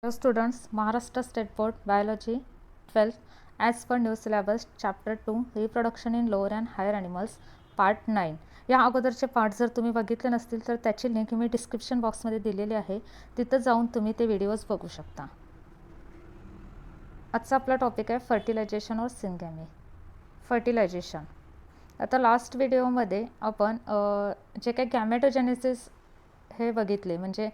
Hello students, Maharashtra State Board Biology 12th as per new syllabus chapter 2 reproduction in lower and higher animals part 9. या अगोदरचे part जर तुम्ही बघितले नसतील तर त्याची लिंक मी डिस्क्रिप्शन बॉक्समध्ये दिलेली आहे, तिथं जाऊन तुम्ही ते व्हिडिओज बघू शकता. आजचा आपला टॉपिक आहे फर्टिलायझेशन और सिंगॅमी. फर्टिलायझेशन. आता लास्ट व्हिडिओमध्ये आपण जे काही गॅमेटोजेनेसिस हे बघितले, म्हणजे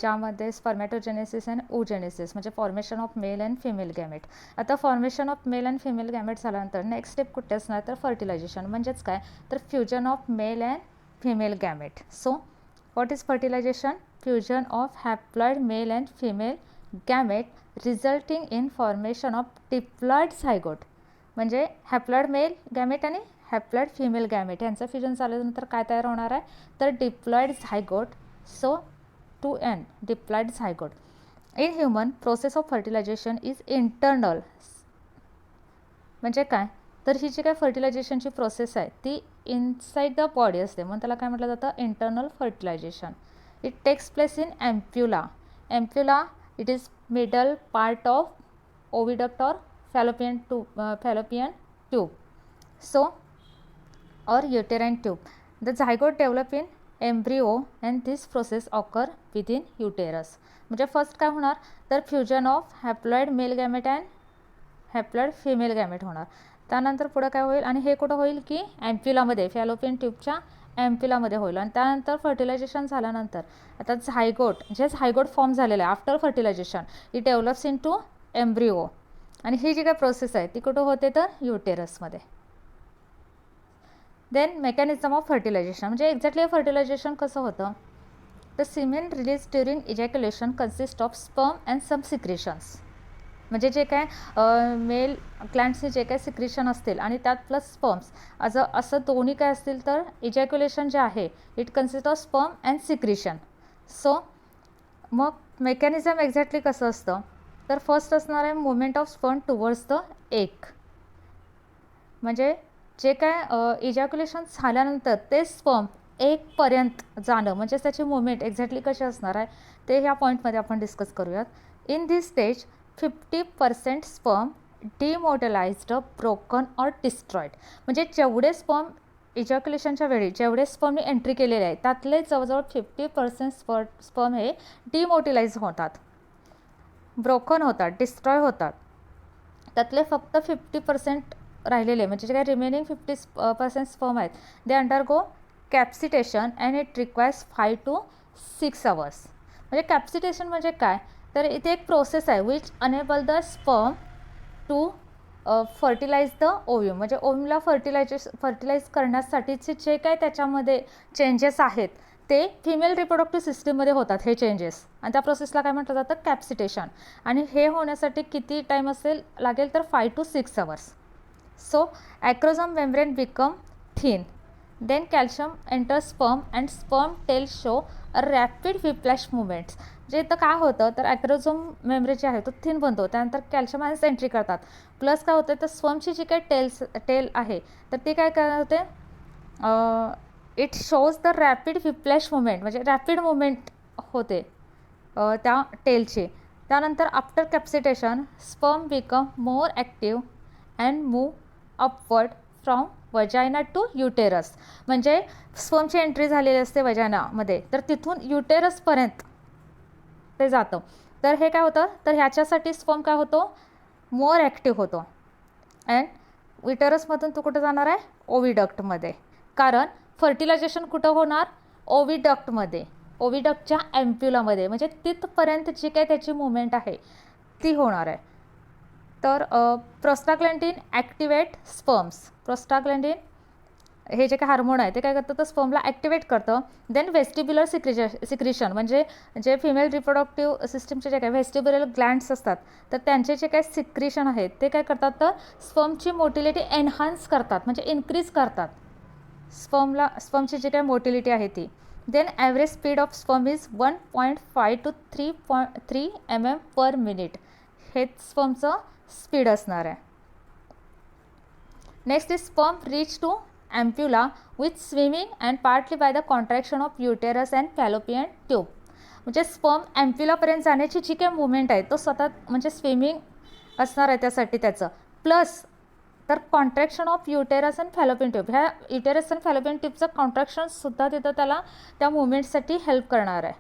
ज्यामध्ये स्पर्मॅटोजेनेसिस अँड ओजेनेसिस म्हणजे formation of male and female gamete. आता formation of male and female gamete झाल्यानंतर नेक्स्ट स्टेप कुठे असणार तर फर्टिलायझेशन. म्हणजेच काय तर fusion of male and female gamete. So what is fertilisation? Fusion of haploid male and female gamete resulting in formation of diploid zygote. म्हणजे haploid male gamete आणि haploid female gamete यांचं fusion झाल्यानंतर काय तयार होणार आहे तर diploid zygote. So, to end diploid zygote. In human, process of fertilization is internal. म्हणजे काय तर ही जी काय फर्टिलायझेशनची प्रोसेस आहे ती इनसाइड द बॉडी असते, म्हणून त्याला काय म्हटलं जातं internal fertilisation. It takes place in ampulla. Ampulla it is middle part of oviduct or fallopian tube so or uterine tube. The zygote develop in embryo and this process occur within uterus. म्हणजे first काय होणार तर fusion of haploid male gamete and haploid female gamete होणार. त्यानंतर पुढं काय होईल आणि हे कुठं होईल की ॲम्प्युलामध्ये फॅलोपियन ट्यूबच्या ॲम्प्युलामध्ये होईल. आणि त्यानंतर फर्टिलायझेशन झाल्यानंतर आता झायगोट फॉर्म झालेलं आहे after fertilization it develops into embryo. आणि ही जी काय प्रोसेस आहे ती कुठं होते तर युटेरसमध्ये. Then mechanism of fertilisation. म्हणजे एक्झॅक्टली फर्टिलायझेशन कसं होतं तर semen release during ejaculation consist of sperm and some secretions. म्हणजे जे काय मेल ग्लँड्सचे जे काय सिक्रेशन असतील आणि त्यात प्लस स्पर्म्स असं दोन्ही काय असतील तर इजॅक्युलेशन जे आहे it consist of sperm and secretion. So मग मेकॅनिझम एक्झॅक्टली कसं असतं तर फर्स्ट असणार आहे movement of sperm towards the egg. म्हणजे जे काय इजॅक्युलेशन झाल्यानंतर ते स्पर्म एकपर्यंत जाणं म्हणजे त्याची मुवमेंट एक्झॅक्टली कशी असणार आहे ते ह्या पॉईंटमध्ये आपण डिस्कस करूयात. In this stage 50% sperm demotilised, broken or destroyed. म्हणजे जेवढे स्पर्म इजॅक्युलेशनच्या वेळी जेवढे स्पर्मने एंट्री केलेले आहे त्यातले जवळजवळ 50% स्पर्म हे डिमोटिलाइज होतात, ब्रोकन होतात, डिस्ट्रॉय होतात. त्यातले फक्त 50% राहिलेले म्हणजे जे काही रिमेनिंग 50% स्पर्म आहेत they undergo capacitation and it requires 5 to 6 hours. म्हणजे कॅप्सिटेशन म्हणजे काय तर इथे एक प्रोसेस आहे which enable the sperm to fertilise the ovum. म्हणजे ओव्ह्यूमला फर्टिलाइज करण्यासाठीचे जे काय त्याच्यामध्ये चेंजेस आहेत ते फिमेल रिप्रोडक्टिव्ह सिस्टीममध्ये होतात हे चेंजेस, आणि त्या प्रोसेसला काय म्हटलं जातं कॅप्सिटेशन. आणि हे होण्यासाठी किती टाईम लागेल तर 5 to 6 hours. So, acrosome membrane become thin. Then calcium enters sperm and sperm tail show a rapid whiplash movements. जे इथं काय होतं तर ॲक्रोझोम मेम्ब्रेन जे आहे तो थिन बनतो, त्यानंतर कॅल्शियम आयन्स एंट्री करतात. प्लस काय होतं तर स्पर्मची जी काही टेल आहे तर ती काय होते it shows the rapid whiplash movement. म्हणजे रॅपिड मुवमेंट होते त्या टेलची. त्यानंतर after capacitation sperm become more active and move upward from vagina to uterus. म्हणजे स्पर्मची एंट्री झालेली असते वजायनामध्ये तर तिथून युटेरसपर्यंत ते जातं. तर हे काय होतं तर ह्याच्यासाठी स्पर्म काय होतो मोर ॲक्टिव्ह होतो. अँड युटेरसमधून तो कुठं जाणार आहे ओविडक्टमध्ये. कारण फर्टिलायझेशन कुठं होणार ओविडक्टमध्ये, ओविडक्टच्या एम्प्युलामध्ये. म्हणजे तिथपर्यंत जी काय त्याची मुवमेंट आहे ती होणार आहे. तर प्रोस्टाग्लॅन्डिन ॲक्टिवेट स्पर्म्स. प्रोस्टाग्लॅन्डिन हे जे काय हार्मोन आहे ते काय करतं तर स्पर्मला ॲक्टिवेट करतं. देन व्हेस्टिब्युलर सिक्रेशन म्हणजे जे फिमेल रिप्रोडक्टिव्ह सिस्टमचे जे काय व्हेस्टिब्युलर ग्लँड्स असतात तर त्यांचे जे काही सिक्रेशन आहेत ते काय करतात तर स्पर्मची मोटिलिटी एनहान्स करतात, म्हणजे इन्क्रीज करतात स्पर्मची जी काय मोटिलिटी आहे ती. Then average speed of sperm is 1.5 to 3 mm/minute. हे स्पर्मचं स्पीड असणार आहे. Next is sperm reach to ampulla with swimming and partly by the contraction of uterus and fallopian tube. म्हणजे स्पर्म ॲम्प्युलापर्यंत जाण्याची जी काही मुवमेंट आहे तो स्वतः म्हणजे स्विमिंग असणार आहे त्यासाठी त्याचं. प्लस तर contraction of uterus and fallopian tube, ह्या युटेरस अँड फॅलोपियन ट्यूबचं कॉन्ट्रॅक्शनसुद्धा तिथं त्याला त्या मुवमेंटसाठी हेल्प करणार आहे.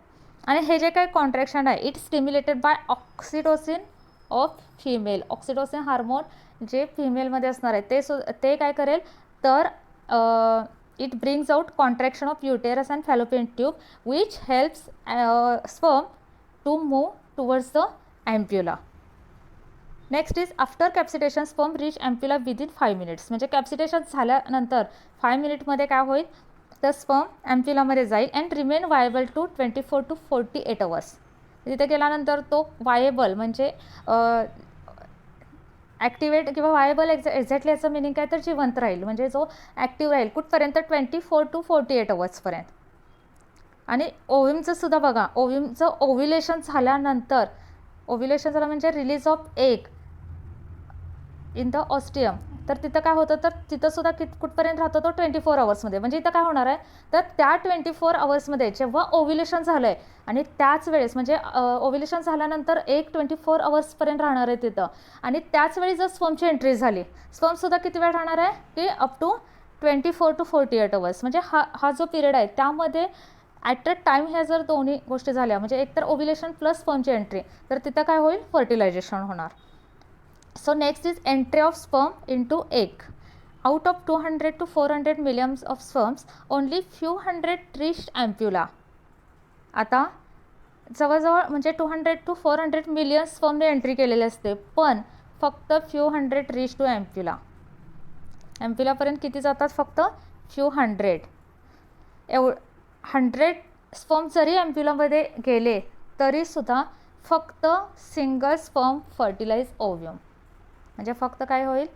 आणि हे जे काही कॉन्ट्रॅक्शन आहे it stimulated by oxytocin of female. Oxytocin hormone जे फिमेलमध्ये असणार आहे ते काय करेल तर it brings out contraction of uterus and fallopian tube which helps sperm to move towards the ampulla. Next is after capacitation sperm reach ampulla within 5 minutes. म्हणजे capacitation झाल्यानंतर 5 मिनिटमध्ये काय होईल तर स्पर्म ॲम्प्युलामध्ये जाईल and remain viable to 24 to 48 hours. तिथे गेल्यानंतर तो वायबल म्हणजे ॲक्टिवेट किंवा वायबल एक्झॅक्टली याचं मिनिंग काय तर जिवंत राहील, म्हणजे जो ॲक्टिव्ह राहील कुठपर्यंत 24 to 48 hours. आणि ओव्ह्यूमचं सुद्धा बघा, ओव्ह्यूमचं ओव्ह्युलेशन झाल्यानंतर, ओव्ह्युलेशन झालं म्हणजे release of egg in the ostium, तर तिथं काय होतं तर तिथंसुद्धा कुठपर्यंत राहतो तो 24 hours. म्हणजे इथं काय होणार आहे तर त्या 24 hours जेव्हा ओव्ह्युलेशन झालं आहे आणि त्याच वेळेस म्हणजे ओव्ह्युलेशन झाल्यानंतर एक 24 hours राहणार आहे तिथं. आणि त्याच वेळी जर स्पर्मची एंट्री झाली, स्पर्मसुद्धा किती वेळ राहणार आहे की अप टू 24 to 48 hours. म्हणजे हा जो पिरियड आहे त्यामध्ये ॲट अ टाईम ह्या जर दोन्ही गोष्टी झाल्या म्हणजे एकतर ओव्ह्युलेशन प्लस स्पर्मची एंट्री, तर तिथं काय होईल फर्टिलायझेशन होणार. So next is entry of sperm into egg. Out of 200 to 400 millions of sperms, only few hundred reached ampulla. आता जवळजवळ म्हणजे 200 to 400 मिलियन स्पर्मने एंट्री केलेली असते, पण फक्त फ्यू हंड्रेड रीच टू ॲम्प्युला. ॲम्प्युलापर्यंत किती जातात फक्त फ्यू हंड्रेड. 100 स्पर्म जरी ॲम्प्युलामध्ये गेले तरीसुद्धा फक्त सिंगल स्पर्म फर्टिलाइज ओव्ह्यूम. म्हणजे फक्त काय होईल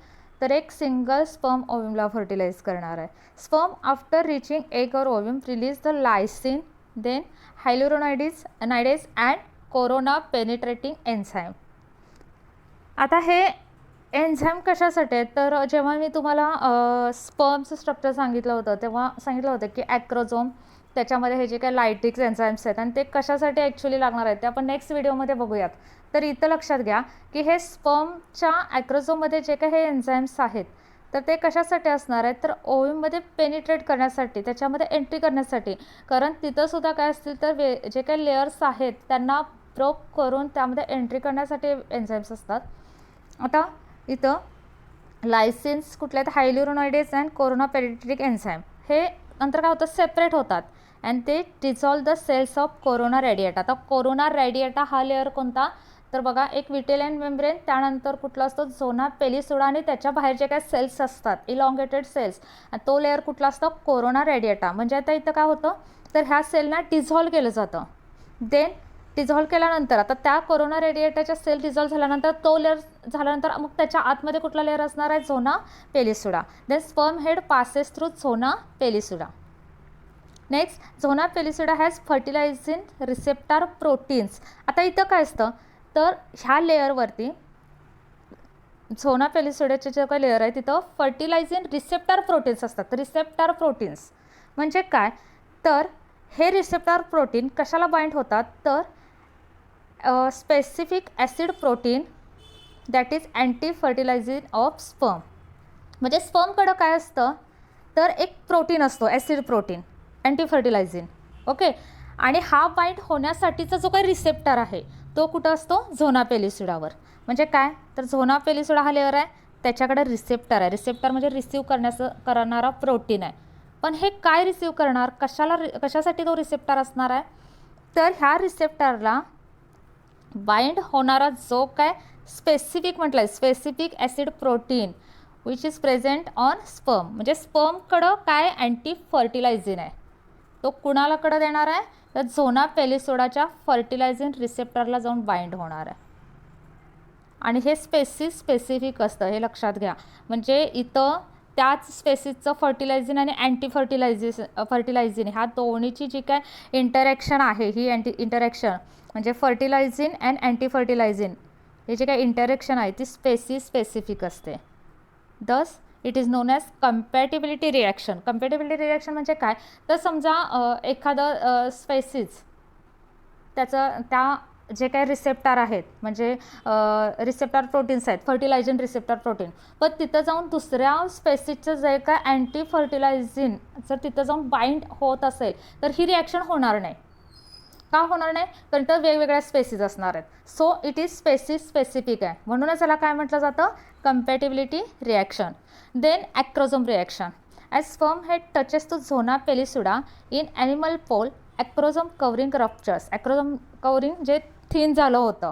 तर एक सिंगल स्पर्म ओव्ह्यूमला फर्टिलाइज करणार आहे. Sperm after reaching egg or ovum release the lysin, then hyaluronidase and corona penetrating enzyme. आता हे एन्झाईम कशासाठी आहेत तर जेव्हा मी तुम्हाला स्पर्मचं स्ट्रक्चर सांगितलं होतं तेव्हा सांगितलं होतं की ॲक्रोझोम, त्याच्यामध्ये हे जे काही लायटिक्स एन्झाईम्स आहेत आणि ते कशासाठी ॲक्च्युली लागणार आहेत ते आपण नेक्स्ट व्हिडिओमध्ये बघूयात. तर इथं लक्षात घ्या की हे स्पर्मच्या ॲक्रोझोममध्ये जे काही हे एन्झाईम्स आहेत तर ते कशासाठी असणार आहेत तर ओव्ह्यूममध्ये पेनिट्रेट करण्यासाठी, त्याच्यामध्ये एंट्री करण्यासाठी. कारण तिथंसुद्धा काय असतील तर जे काही लेयर्स आहेत त्यांना ब्रोक करून त्यामध्ये एंट्री करण्यासाठी एन्झाईम्स असतात. आता इथं लायसिन्स कुठले आहेत hyaluronidase and corona penetrating enzyme हे नंतर काय होतं सेपरेट होतात अँड ते dissolve the cells of corona radiata. आता कोरोना रेडिएटा हा लेअर कोणता तर बघा एक विटेलियन मेम्ब्रेन, त्यानंतर कुठला असतो झोना पेलिसुडा आणि त्याच्या बाहेर जे काही सेल्स असतात इलॉंगेटेड सेल्स, तो लेअर कुठला असतो कोरोना रेडिएटा. म्हणजे आता इथं काय होतं तर ह्या सेलना डिझॉल्व केलं जातं. देन डिझॉल्व केल्यानंतर आता त्या कोरोना रेडिएटाच्या सेल डिझॉल्व झाल्यानंतर तो लेअर झाल्यानंतर मग त्याच्या आतमध्ये कुठला लेअर असणार आहे zona pellucida. Then sperm head passes through zona pellucida. Next zona pellucida has fertilising receptor proteins. आता इथं काय असतं तर ह्या लेअरवरती झोना पेलिसुडाचे जे काही लेअर आहे तिथं फर्टिलायझिंग रिसेप्टार प्रोटीन्स असतात. रिसेप्टार प्रोटीन्स म्हणजे काय तर हे रिसेप्टार प्रोटीन कशाला बाइंड होतात तर specific acid protein that is anti फर्टिलायझिंग of sperm. म्हणजे स्पर्मकडं काय असतं तर एक प्रोटीन असतो ॲसिड प्रोटीन अँटी फर्टिलायझिंग. ओके, आणि हा बाइंड होण्यासाठीचा जो काही रिसेप्टर आहे तो कुठं असतो झोना पेलिसुडावर. म्हणजे काय तर झोना पेलिसुडा हा लेअर आहे त्याच्याकडे रिसेप्टर आहे. रिसेप्टर म्हणजे रिसीव्ह करणारा प्रोटीन आहे. पण हे काय रिसीव्ह करणार कशासाठी तो रिसेप्टर असणार आहे तर ह्या रिसेप्टरला बाइंड होणारा जो काय स्पेसिफिक म्हटलं आहे specific acid protein which is present on sperm. म्हणजे स्पर्मकडं काय अँटी फर्टिलायझिंग आहे तो कुणालाकडं देणार आहे तर झोना पेलिसुडाच्या फर्टिलायझिंग रिसेप्टरला जाऊन बाइंड होणार आहे. आणि हे स्पेसिफिक असतं हे लक्षात घ्या. म्हणजे इथं त्याच स्पेसिसचं फर्टिलायझिंग आणि अँटी फर्टिलायझिंग ह्या दोन्हीची जी काय इंटरॅक्शन आहे ही इंटरॅक्शन म्हणजे फर्टिलायझिंग अँड अँटी फर्टिलायझिंग हे जे काय इंटरॅक्शन आहे ती स्पेसिफिक असते. Thus it is non as compatibility reaction. Compatibility reaction म्हणजे काय तर समजा एखादं स्पेसिस त्याचं त्या जे काही रिसेप्टर आहेत म्हणजे रिसेप्टर प्रोटीन्स आहेत, फर्टिलायझिंग रिसेप्टर प्रोटीन, पण तिथं जाऊन दुसऱ्या स्पेसिसचं जे काय अँटी फर्टिलायझिंग जर तिथं जाऊन बाइंड होत असेल तर ही रिॲक्शन होणार नाही. का होणार नाही? कारण तर वेगवेगळ्या स्पेसिस असणार आहेत. So it is species specific आहे, म्हणूनच याला काय म्हटलं जातं? Compatibility reaction. Then acrosome reaction. As sperm head touches to zona pellucida in animal pole, acrosome covering ruptures. Acrosome covering जे थिन झालं होतं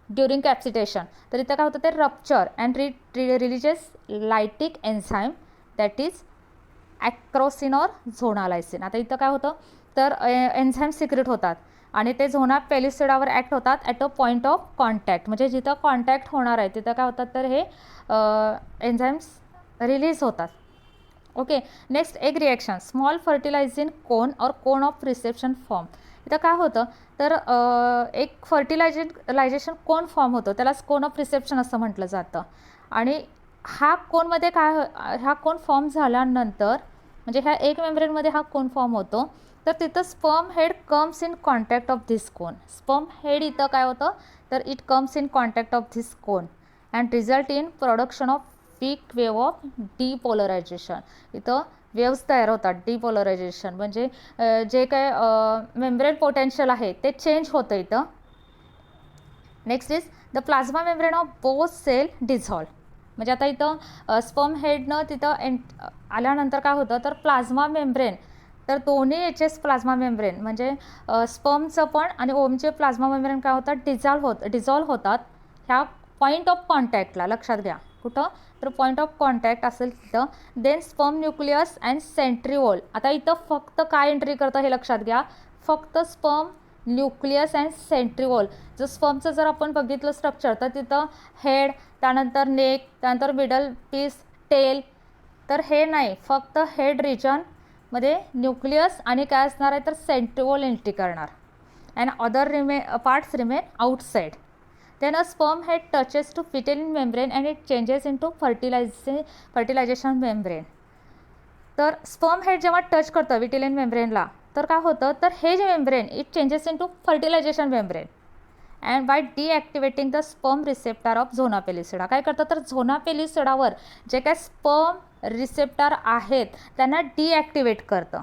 ड्युरिंग कॅप्सिटेशन, तर इथं काय होतं ते rupture and releases lytic enzyme that is acrosin or zonalysin. आता इथं काय होतं तर एन्झाईम सिक्रेट होतात आणि ते झोना पेलिसिडावर ॲक्ट होतात at a point of contact. म्हणजे जिथं कॉन्टॅक्ट होणार आहे तिथं काय होतात तर हे एन्झाईम्स रिलीज होतात. ओके. नेक्स्ट एक रिॲक्शन, स्मॉल फर्टिलायझिंग कोन और कोन ऑफ रिसेप्शन फॉर्म. इथं काय होतं तर एक फर्टिलायझेशन कोन फॉर्म होतो, त्यालाच कोन ऑफ रिसेप्शन असं म्हटलं जातं. आणि हा कोनमध्ये काय हा कोन फॉर्म झाल्यानंतर म्हणजे ह्या एक मेम्ब्रेनमध्ये हा कोन फॉर्म होतो, तर तिथं sperm head comes in contact of this cone. Sperm head इथं काय होतं तर it comes in contact of this cone and result in production of weak wave of depolarisation. इथं वेव्स तयार होतात. डिपोलरायझेशन म्हणजे जे काय मेम्ब्रेन पोटेन्शियल आहे ते चेंज होतं इथं. Next is the plasma membrane of both cell dissolve. म्हणजे आता इथं स्पर्म हेडनं तिथं आल्यानंतर काय होतं तर प्लाझ्मा मेम्ब्रेन, तर दोन्ही याचेच प्लाझ्मा मेम्ब्रेन म्हणजे स्पर्मचं पण आणि ओमचे प्लाझ्मा मेम्ब्रेन काय होतात डिझॉल्व होतात ह्या पॉईंट ऑफ कॉन्टॅक्टला. लक्षात घ्या कुठं तर पॉईंट ऑफ कॉन्टॅक्ट असेल तिथं. Then sperm nucleus and centriole. आता इथं फक्त काय एंट्री करतं हे लक्षात घ्या, फक्त स्पर्म न्यूक्लियस अँड सेंट्रिओल. जर स्पर्मचं जर आपण बघितलं स्ट्रक्चर तर तिथं हेड, त्यानंतर नेक, त्यानंतर मिडल पीस, टेल, तर हे नाही, फक्त हेड रिजनमध्ये न्यूक्लियस आणि काय असणार आहे तर सेंट्रिओल एंट्री करणार and other parts remain outside. Then a sperm head touches to vitelline membrane and it changes into fertilization membrane. तर स्पर्म हेड जेव्हा टच करतं विटिलिन मेम्ब्रेनला तर काय होतं तर हे जे membrane it changes into fertilisation membrane and by deactivating the sperm receptor of zona pellucida. काय करतं तर झोना पेलिसिडावर जे काय स्पर्म रिसेप्टर आहेत त्यांना डिॲक्टिवेट करतं.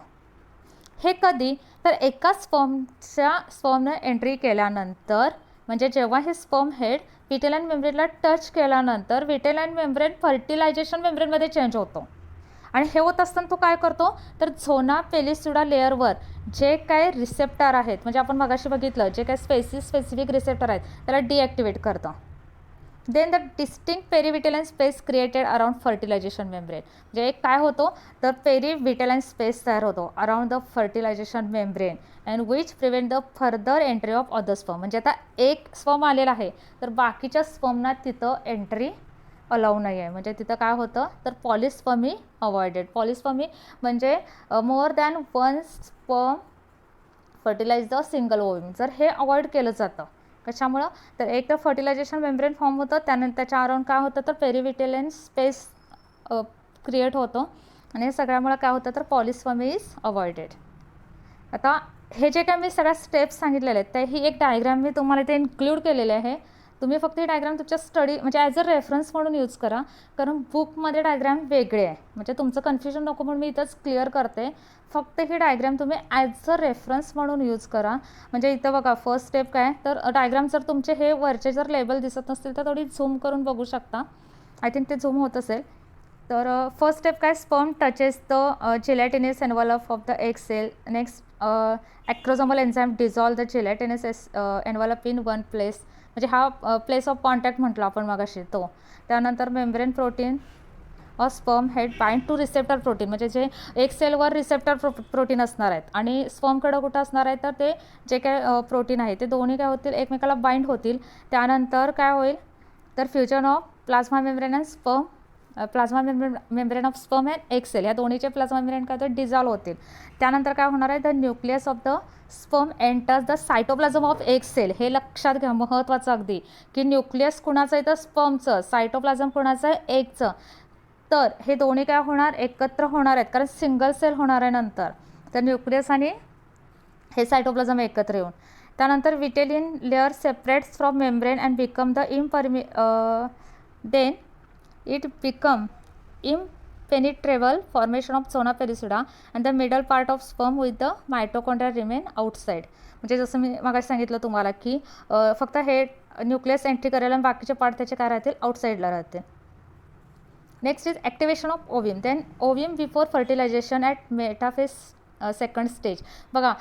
हे कधी तर एका स्पर्मनं एंट्री केल्यानंतर, म्हणजे जेव्हा हे स्पर्म हेड विटेलाइन मेम्ब्रेनला टच केल्यानंतर विटेलाइन मेम्ब्रेन फर्टिलायझेशन मेम्ब्रेनमध्ये चेंज होतो. आणि हे होत असताना तो काय करतो तर झोना पेलिसिडा लेअरवर जे काय रिसेप्टर आहेत म्हणजे आपण मगाशी बघितलं जे काय स्पेसिफिक रिसेप्टर आहेत त्याला डिॲक्टिवेट करतं. Then the distinct perivitelline space created around fertilisation membrane. म्हणजे एक काय होतो तर पेरिविटेलाइन स्पेस तयार होतो around the fertilisation membrane and which prevent the further entry of other sperm. म्हणजे आता एक स्पर्म आलेला आहे तर बाकीच्या स्पर्मना तिथं एंट्री अलाउ नाही आहे. म्हणजे तिथं काय होतं तर पॉलिस्पर्मी अवॉइडेड. पॉलिस्पर्मी म्हणजे more than one sperm fertilize the single ovum. जर हे अवॉइड केलं जातं कशामुळं तर एक तर फर्टिलायझेशन मेम्ब्रेन फॉर्म होतं, त्यानंतर त्याच्या अराउंड काय होतं तर पेरिविटेलाइन स्पेस क्रिएट होतो आणि हे सगळ्यामुळं काय होतं तर पॉलिस्पर्मी इज अवॉइडेड. आता हे जे काय मी सगळ्या स्टेप्स सांगितलेले आहेत ते ही एक डायग्राम मी तुम्हाला इथे इन्क्लूड केलेले आहे. तुम्ही फक्त ही डायग्राम तुमच्या स्टडी म्हणजे ॲज अ रेफरन्स म्हणून यूज करा, कारण बुकमध्ये डायग्राम वेगळे आहे. म्हणजे तुमचं कन्फ्युजन नको म्हणून मी इथंच क्लिअर करते. फक्त ही डायग्राम तुम्ही ॲज अ रेफरन्स म्हणून यूज करा. म्हणजे इथं बघा फर्स्ट स्टेप काय तर डायग्राम जर तुमचे हे वरचे जर लेबल दिसत नसतील तर थोडी झूम करून बघू शकता. आय थिंक ते झूम होत असेल. तर फर्स्ट स्टेप काय sperm touches the gelatinous envelope of the egg cell. Next acrosomal enzyme dissolve the gelatinous envelope in one place. म्हणजे हा प्लेस ऑफ कॉन्टॅक्ट म्हटलं आपण मगाशी तो. त्यानंतर membrane protein of sperm head bind two receptor protein. म्हणजे जे एक सेलवर रिसेप्टर प्रोटीन असणार आहेत आणि स्पर्मकडं कुठं असणार आहे तर ते जे काय प्रोटीन आहे ते दोन्ही काय होतील एकमेकाला बाइंड होतील. त्यानंतर काय होईल तर fusion of plasma membrane and sperm plasma membrane of sperm and egg cell या दोन्हीचे प्लाझ्मा मेम्ब्रेन काय तर डिझॉल्व होतील. त्यानंतर काय होणार आहे the nucleus of the sperm enters the cytoplasm of egg cell. हे लक्षात घ्या महत्त्वाचं अगदी की न्यूक्लियस कुणाचं आहे तर स्पर्मचं, सायटोप्लाझम कुणाचं आहे एगचं. तर हे दोन्ही काय होणार एकत्र होणार आहेत कारण सिंगल सेल होणार आहे नंतर. तर न्यूक्लियस आणि हे सायटोप्लाझम एकत्र येऊन त्यानंतर vitelline layer separates from membrane and become the then it become impenetrable formation of zona pellucida and the middle part of sperm with the mitochondria remain outside. म्हणजे जसं मी मागाशी सांगितलं तुम्हाला की फक्त हे न्यूक्लियस एंट्री करायला आणि बाकीचे पार्ट त्याचे काय राहतील, आउटसाईडला राहतील. Next is activation of ovum. Then ovum before fertilisation at metaphase second stage. बघा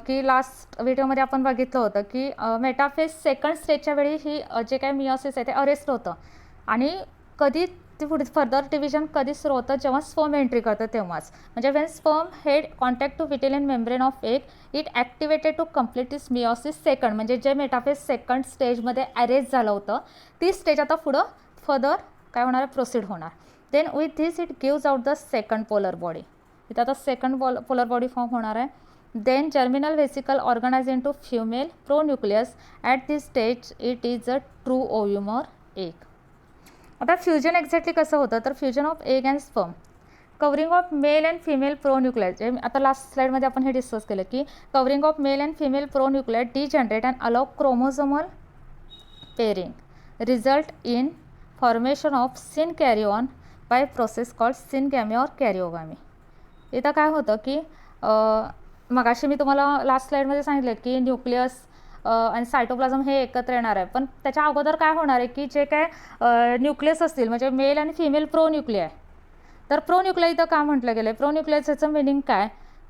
की लास्ट व्हिडिओमध्ये आपण बघितलं होतं की मेटाफेज सेकंड स्टेजच्या वेळी ही जे काही मियोसिस आहे ते अरेस्ट होतं आणि कधी ते पुढे फर्दर डिव्हिजन कधी सुरू होतं, जेव्हा स्पर्म एंट्री करतं तेव्हाच. म्हणजे when sperm head contact to vitelline membrane of egg it activated to complete is meiosis second. म्हणजे जे मेटाफेज सेकंड स्टेजमध्ये अरेस्ट झालं होतं ती स्टेज आता पुढं फर्दर काय होणार आहे, प्रोसीड होणार. Then with this it gives out the second polar body. इथं आता सेकंड पोलर बॉडी फॉर्म होणार आहे. Then germinal vesicle organize into female pronucleus. At this stage it is a true ovum or egg. आता fusion exactly कसं होतं, तर fusion of egg and sperm, covering of male and female pronucleus. आता last स्लाइडमध्ये आपण हे discuss केलं की covering of male and female pronucleus degenerate and allow chromosomal pairing result in formation of synkaryon by process called syngamy or karyogamy. इथं काय होतं की मगाशी मी तुम्हाला लास्ट स्लाइडमध्ये सांगितलं की न्यूक्लियस आणि सायटोप्लाझम हे एकत्र येणार आहे, पण त्याच्या अगोदर काय होणार आहे की जे काय न्यूक्लियस असतील म्हणजे मेल आणि फिमेल प्रोन्यूक्लियाय. तर प्रोन्यूक्लिया इथं का म्हटलं गेलं आहे, प्रोन्यूक्लियसचं मिनिंग काय,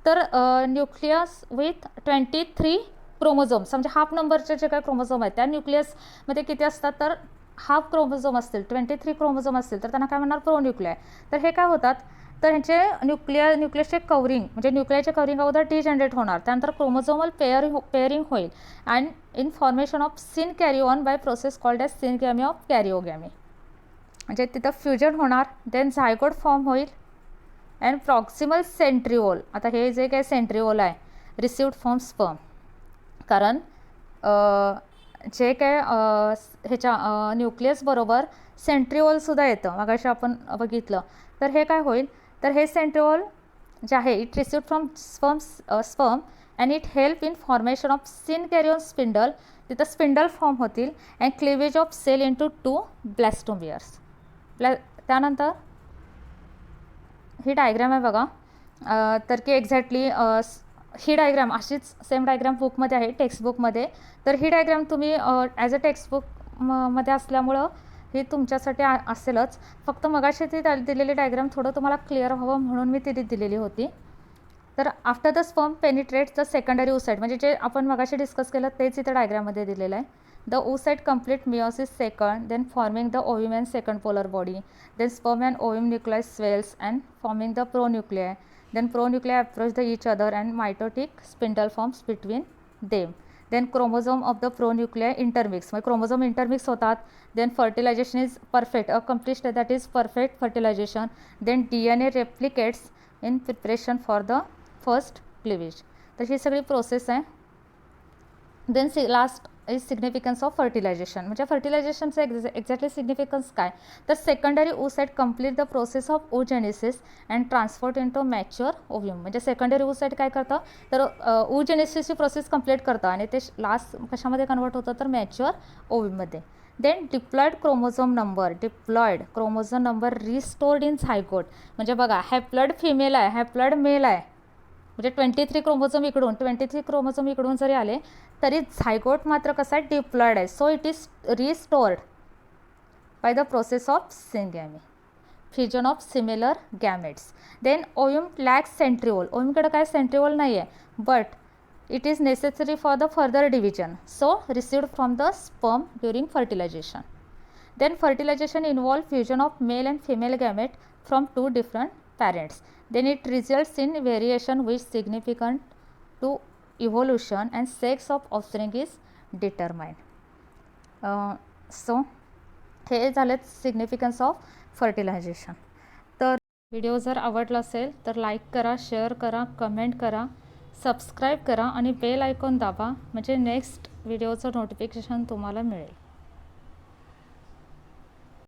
तर न्यूक्लियस विथ 23 क्रोमोझोम्स. म्हणजे हाफ नंबरचे जे काय क्रोमोझोम आहेत त्या न्यूक्लियसमध्ये किती असतात, तर हाफ क्रोमोझोम असतील, 23 क्रोमोझोम असतील तर त्यांना काय म्हणणार, प्रोन्यूक्लिया. तर हे काय होतात, तर ह्याचे न्यूक्लियसचे कवरिंग म्हणजे न्यूक्लियसचे कवरिंग अगोदर डिजनरेट होणार, त्यानंतर क्रोमोझोमल पेअरिंग होईल and in formation of synkaryon by process called as syngamy of karyogamy. म्हणजे तिथं फ्युजन होणार. देन झायगोट फॉर्म होईल अँड प्रॉक्सिमल सेंट्रिओल. आता हे जे काही सेंट्रिओल आहे रिसिव्ड फ्रॉम स्पर्म, कारण जे काय ह्याच्या न्यूक्लियसबरोबर सेंट्रिओलसुद्धा येतं, मगाशी आपण बघितलं. तर हे काय होईल, तर हे सेंट्रिओल जे आहे it received from sperm and it help in formation of synkaryon spindle. तिथं स्पिंडल फॉर्म होतील and cleavage of cell into 2 blastomeres. त्यानंतर ही डायग्रॅम आहे बघा, तर की एक्झॅक्टली ही डायग्रॅम अशीच सेम डायग्रॅम बुकमध्ये आहे, टेक्स्टबुकमध्ये. तर ही डायग्रॅम तुम्ही ॲज अ टेक्स्टबुक मध्ये असल्यामुळं ही तुमच्यासाठी असेलच. फक्त मगाशी ती दिलेली डायग्राम थोडं तुम्हाला क्लिअर व्हावं म्हणून मी ती दिलेली होती. तर after the sperm penetrates the secondary oocyte, म्हणजे जे आपण मगाशी डिस्कस केलं तेच इथं डायग्राममध्ये दिलेलं आहे. The oocyte complete meiosis second, then forming the ovum and second polar body, then sperm and ovum nucleus swells and forming the pronuclei, then pronuclei approach the each other and mitotic spindle forms between them. Then chromosome of the pronuclei intermix, म्हणजे chromosome intermix होतात. Then fertilization is perfect, a complete that is perfect fertilization. Then DNA replicates in preparation for the first cleavage. तर ही सगळी process आहे. Then last is significance of fertilisation. म्हणजे फर्टिलायझेशनचं exactly significance काय, तर secondary oocyte complete the process of oogenesis and transport into mature ovum. म्हणजे secondary oocyte काय करतं, तर oogenesisची प्रोसेस कंप्लीट करतं आणि ते लास्ट कशामध्ये कन्वर्ट होतं, तर मॅच्युअर ओव्ह्यूममध्ये. Then diploid chromosome number restored in zygote. म्हणजे बघा हॅप्लॉइड फिमेल आहे, हॅप्लॉइड मेल आहे, म्हणजे 23 क्रोमोझोम इकडून जरी आले तरी झायगोट मात्र कसं आहे, डिप्लॉइड आहे. So it is restored by the process of syngamy, fusion of similar gametes. Then ovum lacks centriole. ओव्ह्यूमकडे काय सेंट्रिओल नाही आहे, but it is necessary for the further division, so received from the sperm during fertilization. Then fertilization involve fusion of male and female gamete from 2 different parents. Then it results in variation which significant to evolution and sex of offspring is determined. So हे झालेत significance of fertilisation. तर video जर आवडला असेल तर like करा, share करा, comment करा, सबस्क्राईब करा आणि बेल आयकॉन दाबा, म्हणजे नेक्स्ट व्हिडिओचं नोटिफिकेशन तुम्हाला मिळेल.